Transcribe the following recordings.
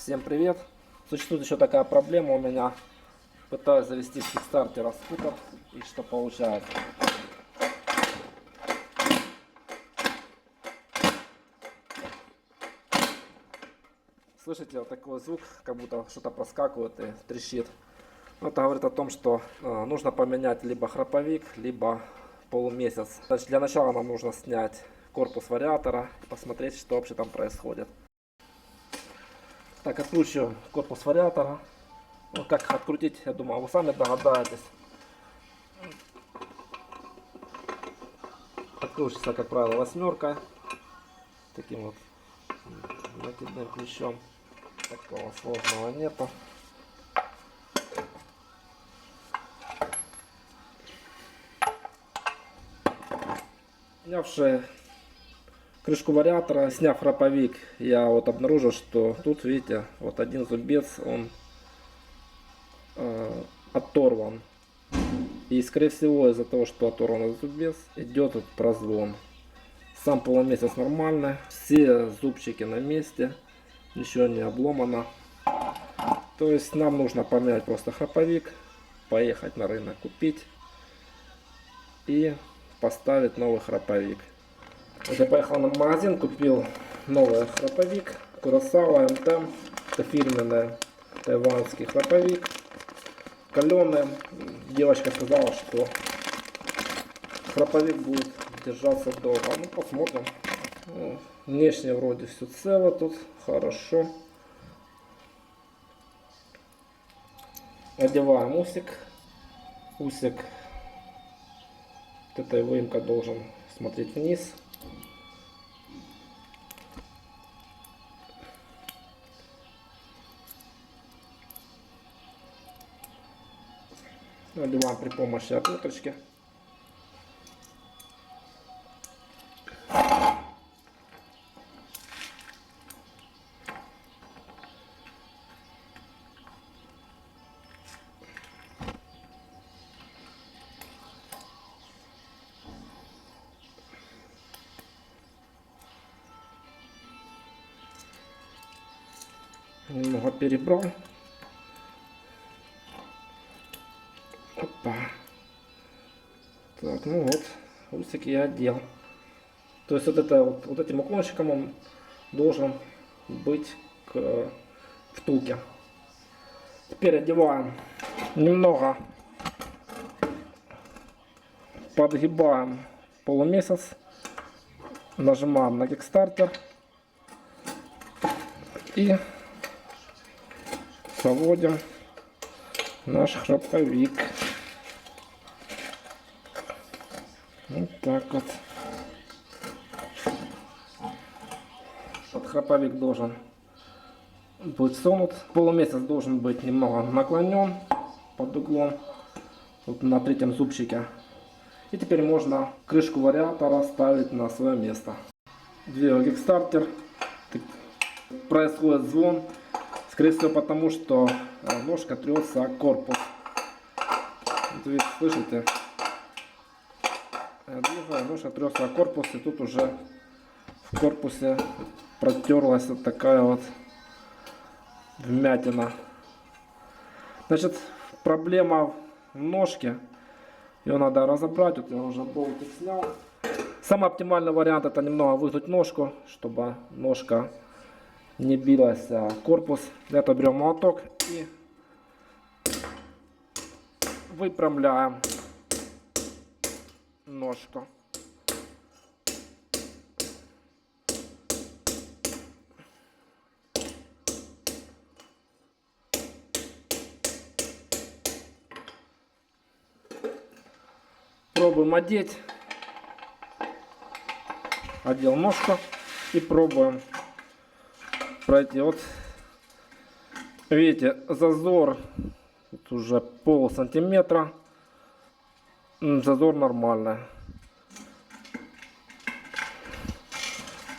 Всем привет! Существует еще такая проблема у меня. Пытаюсь завести с кикстартера скутер, и что получается? Слышите, вот такой звук, как будто что-то проскакивает и трещит. Это говорит о том, что нужно поменять либо храповик, либо полумесяц. Значит, для начала нам нужно снять корпус вариатора и посмотреть, что вообще там происходит. Так, откручиваем корпус вариатора. Ну, как открутить, я думаю, вы сами догадаетесь. Откручивается, как правило, восьмеркой. Таким вот накидным ключом. Такого сложного нету. Снявши крышку вариатора, сняв храповик, я вот обнаружил, что тут, видите, вот один зубец, он оторван. И, скорее всего, из-за того, что оторван зубец, идет вот прозвон. Сам полумесяц нормальный, все зубчики на месте, ничего не обломано. То есть нам нужно поменять просто храповик, поехать на рынок купить и поставить новый храповик. Вот я поехал на магазин, купил новый храповик Kurosawa MTM. Это фирменный тайванский храповик, каленый. Девочка сказала, что храповик будет держаться долго. Ну, посмотрим. Внешне вроде все цело тут, хорошо. Одеваем усик. Усик, вот эта выемка должен смотреть вниз. Надеваем при помощи отверточки. Немного перебрал. Опа. Так, ну вот, усик я одел. То есть вот это вот этим уклончиком он должен быть к втулке. Теперь одеваем немного, подгибаем полумесяц, нажимаем на кикстартер и заводим наш храповик. Вот так вот. Вот храповик должен быть сунут. Полумесяц должен быть немного наклонен под углом. Вот на третьем зубчике. И теперь можно крышку вариатора ставить на свое место. Двигаю кикстартер. Происходит звон. Скорее всего потому, что ножка трется о корпус. Вот вы слышите? Я двигаю, ножка трется о корпус, и тут уже в корпусе протерлась вот такая вот вмятина. Значит, проблема в ножке. Ее надо разобрать. Вот я уже болтик снял. Самый оптимальный вариант — это немного выгнуть ножку, чтобы ножка не билась о корпус. Для этого берем молоток и выпрямляем ножку. Пробуем одеть. Одел ножку и пробуем пройти. Вот видите, зазор тут уже полсантиметра. Зазор нормальный.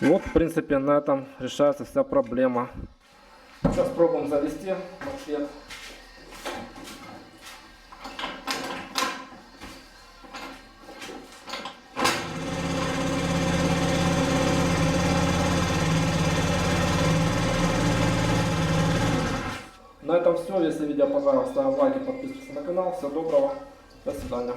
Вот, в принципе, на этом решается вся проблема. Сейчас пробуем завести мопед. На этом все. Если видео понравилось, ставим лайки, подписывайтесь на канал. Всего доброго. До свидания.